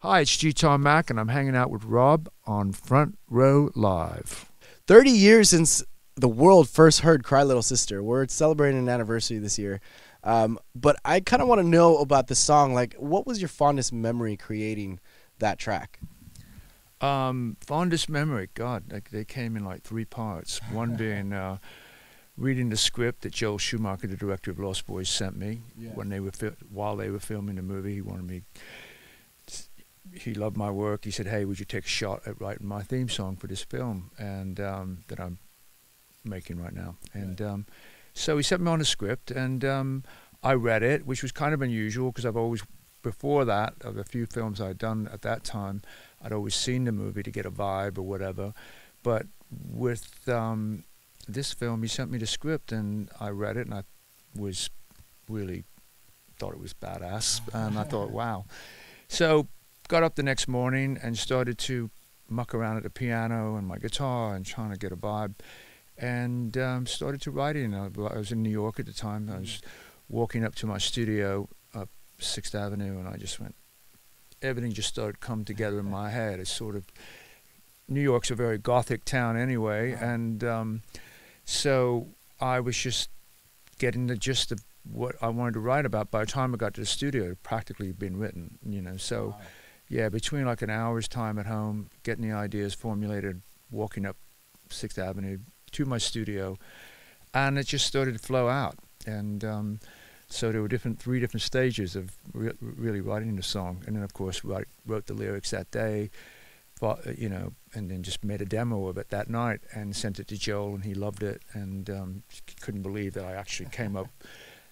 Hi, it's G-Tom Mac, and I'm hanging out with Rob on Front Row Live. 30 years since the world first heard Cry Little Sister. We're celebrating an anniversary this year. But I kind of want to know about the song. Like, what was your fondest memory creating that track? Fondest memory, God, they came in like three parts. One being reading the script that Joel Schumacher, the director of Lost Boys, sent me when they were while they were filming the movie. He wanted me. He loved my work. He said, "Hey, would you take a shot at writing my theme song for this film?" And that I'm making right now. And so he sent me on a script, and I read it, which was kind of unusual because I've always, before that, of a few films I'd done at that time, I'd always seen the movie to get a vibe or whatever. But with this film, he sent me the script, and I read it, and I was really thought it was badass, and I thought, wow. So got up the next morning and started to muck around at the piano and my guitar and trying to get a vibe, and started to write it. I was in New York at the time. I was walking up to my studio up 6th Avenue, and I just went, everything just started to come together in my head. It's sort of, New York's a very gothic town anyway, and so I was just getting the gist of what I wanted to write about. By the time I got to the studio, it had practically been written, you know. So yeah, between like an hour's time at home, getting the ideas formulated, walking up 6th Avenue to my studio, and it just started to flow out. And so there were three different stages of really writing the song. And then, of course, wrote the lyrics that day, but, you know, and then just made a demo of it that night and sent it to Joel, and he loved it, and couldn't believe that I actually came up.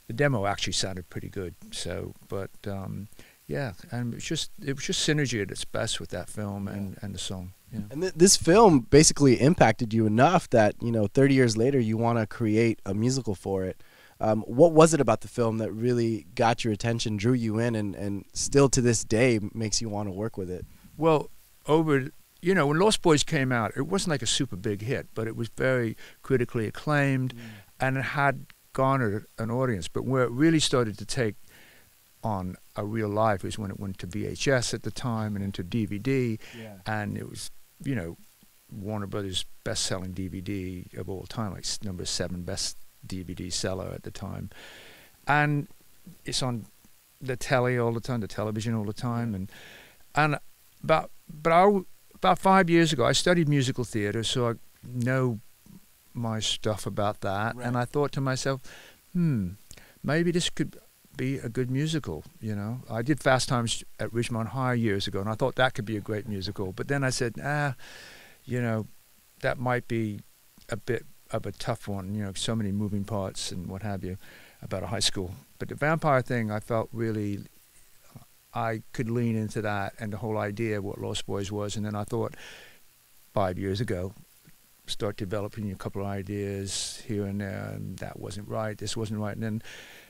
The demo actually sounded pretty good. So, but yeah, and it was just synergy at its best with that film and the song. Yeah. And this film basically impacted you enough that, you know, 30 years later, you want to create a musical for it. What was it about the film that really got your attention, drew you in, and still to this day makes you want to work with it? Well, you know, when Lost Boys came out, it wasn't like a super big hit, but it was very critically acclaimed, and it had garnered an audience. But where it really started to take on a real life was when it went to VHS at the time and into DVD, and it was, you know, Warner Brothers' best-selling DVD of all time, like number 7 best DVD seller at the time, and it's on the telly all the time, the television all the time, and about 5 years ago, I studied musical theater, so I know my stuff about that, and I thought to myself, maybe this could be a good musical. You know, I did Fast Times at Ridgemont High years ago, and I thought that could be a great musical, but then I said, you know, that might be a bit of a tough one, you know, so many moving parts and what have you about a high school. But the vampire thing, I felt really I could lean into that and the whole idea of what Lost Boys was. And then I thought 5 years ago, start developing a couple of ideas here and there, and that wasn't right, this wasn't right. And then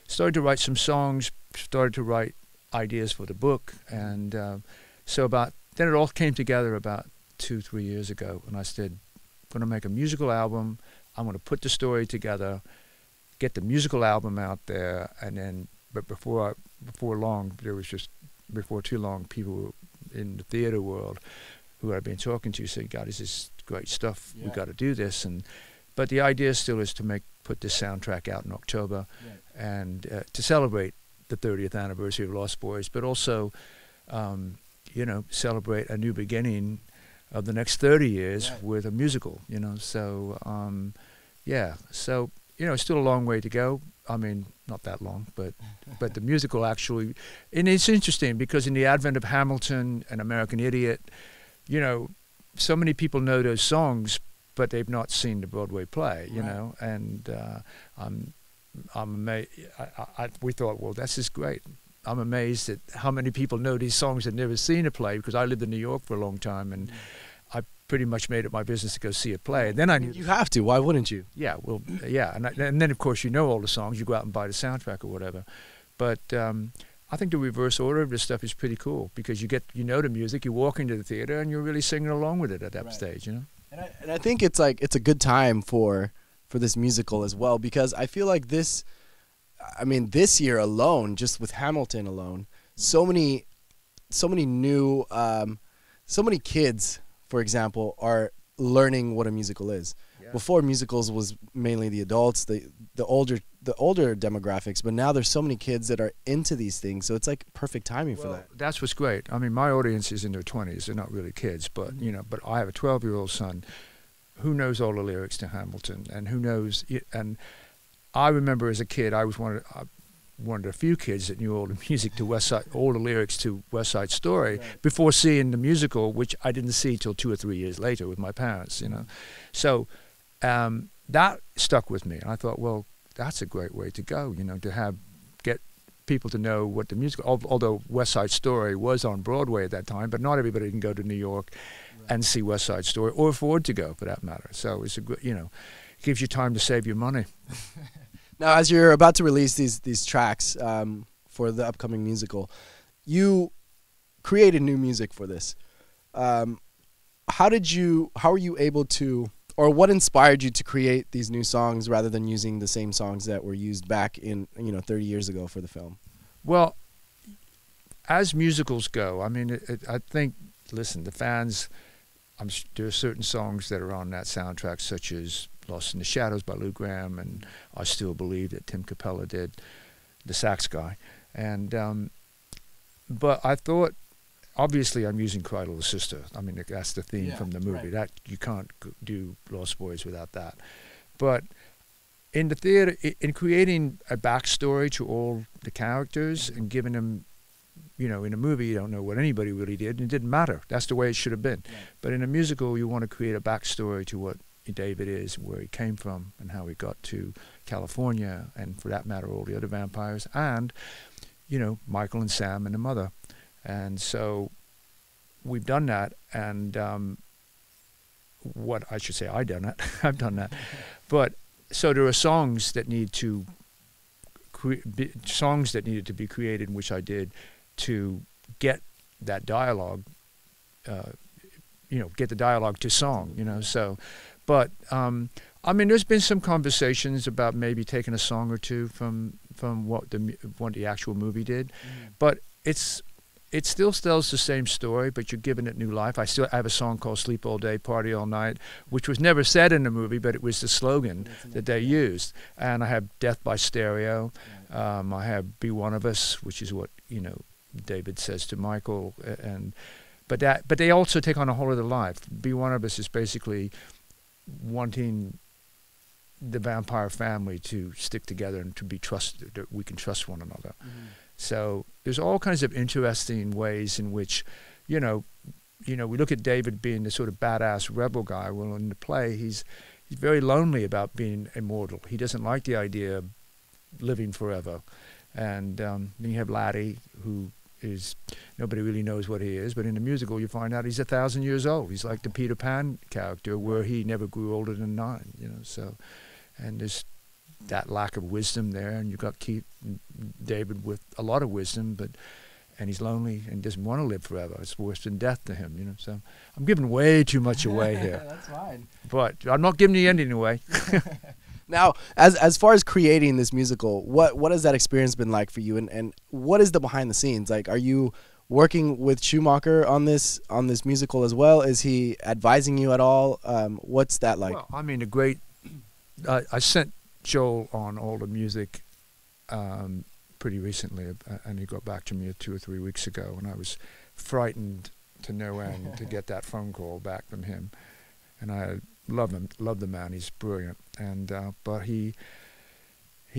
started to write some songs, started to write ideas for the book. And so then it all came together about 2-3 years ago. And I said, I'm going to make a musical album. I'm going to put the story together, get the musical album out there, and then, but before too long, people in the theater world who I've been talking to say, God, this is great stuff. We got to do this. But the idea still is to put this soundtrack out in October, and to celebrate the 30th anniversary of Lost Boys, but also, you know, celebrate a new beginning of the next 30 years with a musical, you know. So, yeah. So, you know, it's still a long way to go. I mean, not that long, but the musical actually, and it's interesting because in the advent of Hamilton and American Idiot, you know, so many people know those songs, but they've not seen the Broadway play, you know. And I'm amazed. We thought, well, this is great. I'm amazed at how many people know these songs and never seen a play, because I lived in New York for a long time, and I pretty much made it my business to go see a play. And then I knew you have to. Why wouldn't you? Yeah, well, yeah, and then of course you know all the songs. You go out and buy the soundtrack or whatever. But I think the reverse order of this stuff is pretty cool, because you know the music, you walk into the theater, and you're really singing along with it at that stage, you know. And I think it's a good time for this musical as well, because I feel like this year alone, just with Hamilton alone, so many so many new, so many kids, for example, are learning what a musical is. Yeah. Before, musicals was mainly the adults, the older demographics, but now there's so many kids that are into these things, so it's like perfect timing for that. That's what's great. I mean, my audience is in their 20s. They're not really kids, but you know, but I have a 12-year-old son who knows all the lyrics to Hamilton, and who knows. And I remember as a kid, I was one of the few kids that knew all the music to West Side, all the lyrics to West Side Story, right, before seeing the musical, which I didn't see till 2 or 3 years later with my parents. You know, so that stuck with me. And I thought, well, that's a great way to go. You know, to get people to know what the musical. Although West Side Story was on Broadway at that time, but not everybody can go to New York and see West Side Story, or afford to go, for that matter. So it's a good, you know, it gives you time to save your money. Now, as you're about to release these tracks for the upcoming musical, you created new music for this. How were you able to, or what inspired you to create these new songs rather than using the same songs that were used back in, 30 years ago for the film? Well, as musicals go, I mean, I think, listen, the fans. There are certain songs that are on that soundtrack, such as "Lost in the Shadows" by Lou Gramm, and "I Still Believe" that Tim Capella did, the sax guy. And but I thought, obviously, I'm using "Cry Little Sister." I mean, that's the theme from the movie. Right. That you can't do Lost Boys without that. But in the theater, in creating a backstory to all the characters and giving them. You know, in a movie, you don't know what anybody really did, and it didn't matter. That's the way it should have been. Yeah. But in a musical, you want to create a backstory to what David is, where he came from, and how he got to California, and for that matter, all the other vampires, and, you know, Michael and Sam and the mother. And so we've done that, and what I should say, I've done it. I've done that. But so there are songs that need to needed to be created, which I did, to get that dialogue, get the dialogue to song, you know. So, but I mean, there's been some conversations about maybe taking a song or two from what the actual movie did, but it still tells the same story, but you're giving it new life. I have a song called "Sleep All Day, Party All Night," which was never said in the movie, but it was the slogan that they used. And I have "Death by Stereo." I have "Be One of Us," which is what, you know, David says to Michael. But they also take on a whole other life. "Be One of Us" is basically wanting the vampire family to stick together and to be trusted, that we can trust one another. So there's all kinds of interesting ways in which, you know, we look at David being the sort of badass rebel guy. Well, in the play, he's very lonely about being immortal. He doesn't like the idea of living forever. And then you have Laddie, who is, nobody really knows what he is, but in the musical you find out he's 1,000 years old. He's like the Peter Pan character, where he never grew older than 9, you know. So, and there's that lack of wisdom there, and you've got David with a lot of wisdom, and he's lonely and doesn't want to live forever. It's worse than death to him, you know. So I'm giving way too much away here. That's fine. But I'm not giving the ending away. Now, as far as creating this musical, what has that experience been like for you, and what is the behind the scenes? Like, are you working with Schumacher on this musical as well? Is he advising you at all? What's that like? Well, I mean, I sent Joel on all the music pretty recently, and he got back to me 2 or 3 weeks ago, and I was frightened to no end to get that phone call back from him. And I love the man, he's brilliant. And but he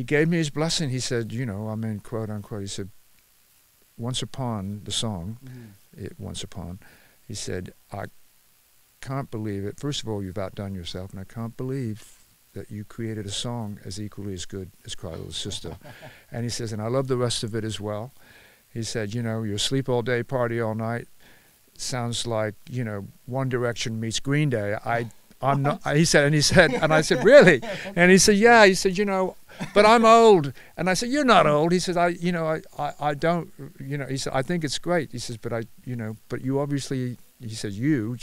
gave me his blessing. He said, you know, I mean, quote unquote, he said, "Once Upon," the song, Once Upon, he said, "I can't believe it. First of all, you've outdone yourself, and I can't believe that you created a song as equally as good as Cry Little Sister." And he says, and I love the rest of it as well. He said, you know, your "Sleep All Day, Party All Night" sounds like, you know, One Direction meets Green Day. I'm not, he said, and I said, really? And he said, yeah. He said, you know, but I'm old. And I said, you're not old. He says, I don't, you know, he said, I think it's great. He says, but but you obviously, he says, you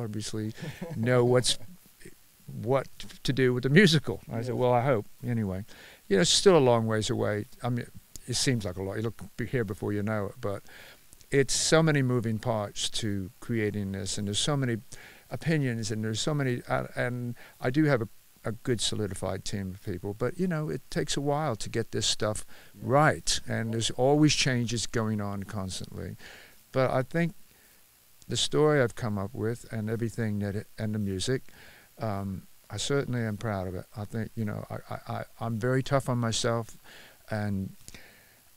obviously know what to do with the musical. I said, well, I hope. Anyway, you know, it's still a long ways away. I mean, it seems like a lot. You'll be here before you know it, but it's so many moving parts to creating this, and there's so many opinions, and there's so many, and I do have a good solidified team of people, but you know, it takes a while to get this stuff right, and there's always changes going on constantly. But I think the story I've come up with and everything and the music, I certainly am proud of it. I think, you know, I'm very tough on myself, and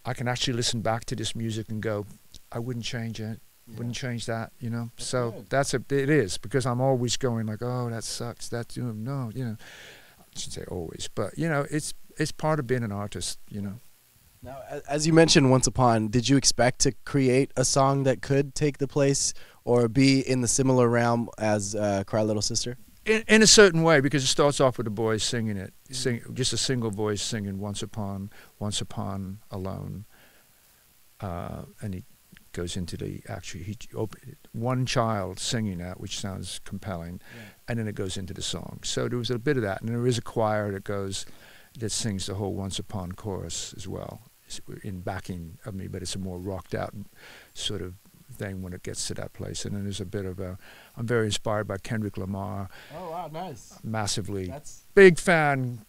I can actually listen back to this music and go, I wouldn't change it. Wouldn't change that, you know. That's so good. It is, because I'm always going like, oh, that sucks. That's, you know, no, you know. I shouldn't say always, but you know, it's part of being an artist, you know. Now, as you mentioned, Once Upon, did you expect to create a song that could take the place or be in the similar realm as Cry Little Sister? In a certain way, because it starts off with the boys singing it, just a single voice singing Once Upon Alone, and he goes into the one child singing that, which sounds compelling, and then it goes into the song. So there was a bit of that, and there is a choir that sings the whole Once Upon chorus as well, in backing of me, but it's a more rocked out sort of thing when it gets to that place. And then there's a bit of I'm very inspired by Kendrick Lamar. Oh wow, nice. Massively. Big fan.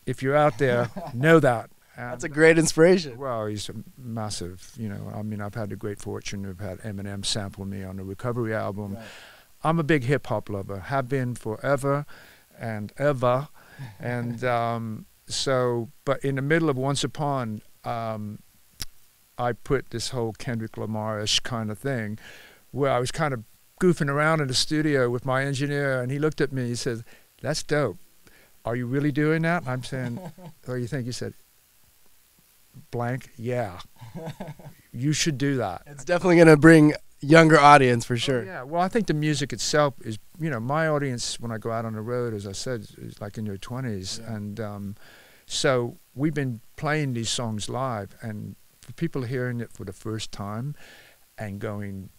If you're out there, know that. And that's a great inspiration. Well, he's a massive, you know, I mean, I've had the great fortune to have had Eminem sample me on the Recovery album. Right. I'm a big hip-hop lover, have been forever and ever. And so, but in the middle of Once Upon, I put this whole Kendrick Lamar-ish kind of thing, where I was kind of goofing around in the studio with my engineer, and he looked at me, he said, that's dope. Are you really doing that? And I'm saying, what do you think? He said, blank, yeah. You should do that. It's definitely going to bring younger audience for sure. Oh, yeah, well, I think the music itself is, you know, my audience when I go out on the road, as I said, is like in your 20s. Yeah. And so we've been playing these songs live, and for people hearing it for the first time and going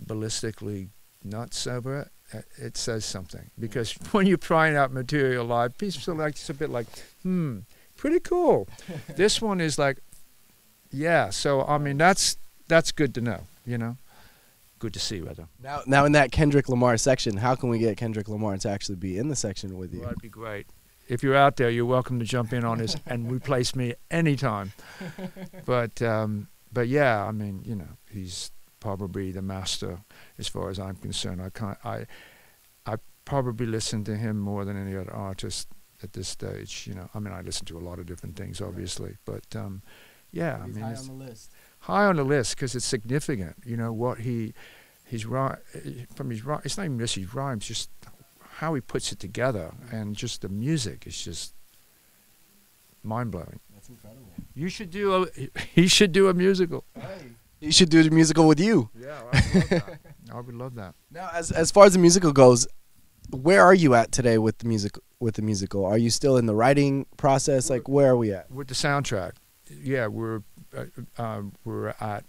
ballistically nuts over it, it says something. Because when you're trying out material live, people like, it's a bit like, pretty cool. This one is like, yeah. So I mean, that's good to know, you know. Good to see, rather. Now in that Kendrick Lamar section, how can we get Kendrick Lamar to actually be in the section with you? Well, that'd be great. If you're out there, you're welcome to jump in on this and replace me anytime. But yeah, I mean, you know, he's probably the master as far as I'm concerned. I probably listen to him more than any other artist at this stage, you know. I mean, I listen to a lot of different things, obviously, but yeah, I mean, high on the list. High on the list because it's significant, you know, what his rhyme, it's not even just his rhymes, just how he puts it together, and just the music is just mind-blowing. That's incredible. He should do a musical. Hey. He should do the musical with you. Yeah, I would love that. I would love that. Now, as far as the musical goes, where are you at today with the musical? Are you still in the writing process? Like, where are we at? With the soundtrack, yeah, we're at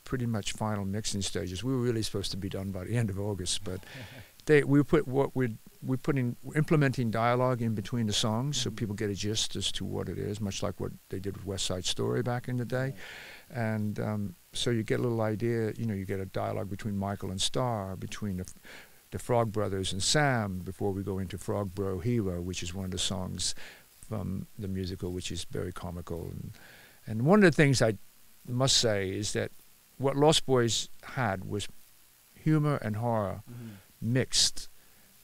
pretty much final mixing stages. We were really supposed to be done by the end of August, but we're implementing dialogue in between the songs, so people get a gist as to what it is, much like what they did with West Side Story back in the day. And so you get a little idea, you know, you get a dialogue between Michael and Star, between the Frog Brothers and Sam, before we go into Frog Bro Hero, which is one of the songs from the musical, which is very comical. And one of the things I must say is that what Lost Boys had was humor and horror mixed,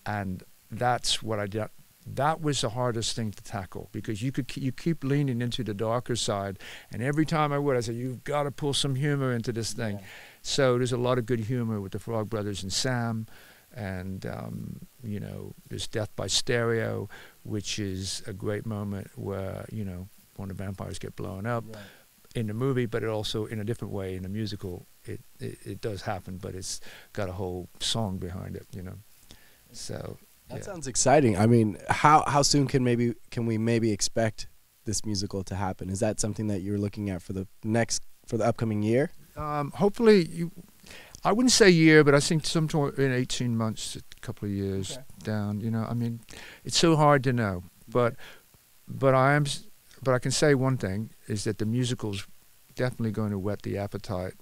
and that's what I did. That was the hardest thing to tackle, because you keep leaning into the darker side, and every time I said, you've got to pull some humor into this thing. Yeah. So there's a lot of good humor with the Frog Brothers and Sam, and you know, there's Death by Stereo, which is a great moment where, you know, one of the vampires get blown up in the movie, but it also, in a different way, in the musical, it does happen, but it's got a whole song behind it, you know. So that sounds exciting. I mean, how soon can we maybe expect this musical to happen? Is that something that you're looking at for the upcoming year? Hopefully, I wouldn't say year, but I think sometime in 18 months, a couple of years down. You know, I mean, it's so hard to know, but I can say one thing is that the musical's definitely going to whet the appetite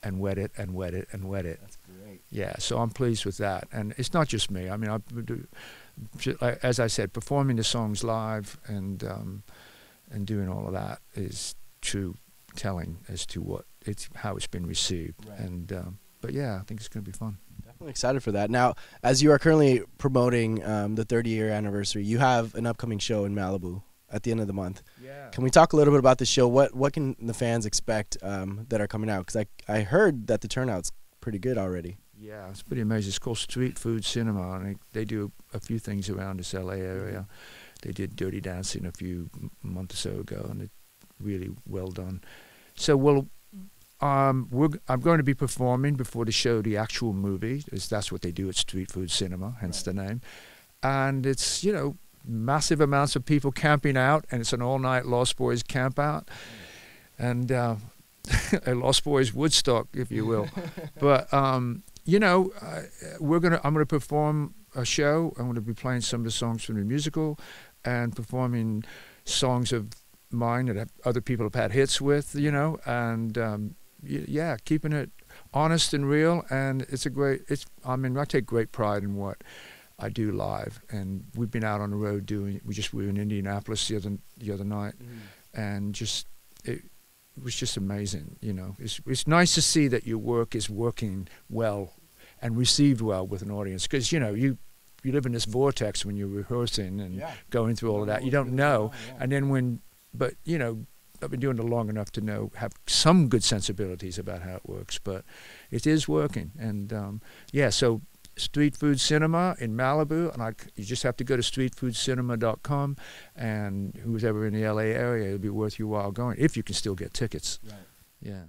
and wet it and wet it and wet it. That's great. Yeah, so I'm pleased with that. And it's not just me. I mean, as I said, performing the songs live and doing all of that is true telling as to how it's been received. Right. And but yeah, I think it's going to be fun. Definitely excited for that. Now, as you are currently promoting the 30-year anniversary, you have an upcoming show in Malibu at the end of the month. Yeah. Can we talk a little bit about the show? What can the fans expect that are coming out? Because I heard that the turnout's pretty good already. Yeah, it's pretty amazing. It's called Street Food Cinema, and they do a few things around this LA area. They did Dirty Dancing a few months or so ago, and it's really well done. So I'm going to be performing before the show the actual movie. That's what they do at Street Food Cinema, hence the name. And it's, you know, massive amounts of people camping out, and it's an all-night Lost Boys camp out. And a Lost Boys Woodstock, if you will. But you know, I'm gonna perform a show. I'm gonna be playing some of the songs from the musical, and performing songs of mine that other people have had hits with. You know, and yeah, keeping it honest and real. And I mean, I take great pride in what I do live. And we've been out on the road we were in Indianapolis the other night, and it was just amazing, you know. It's nice to see that your work is working well and received well with an audience, because, you know, you live in this vortex when you're rehearsing and going through all of that. You don't know. And then but, you know, I've been doing it long enough to have some good sensibilities about how it works, but it is working. And, yeah, so Street Food Cinema in Malibu, and you just have to go to streetfoodcinema.com, and who's ever in the LA area, it'll be worth your while going, if you can still get tickets. Right. Yeah.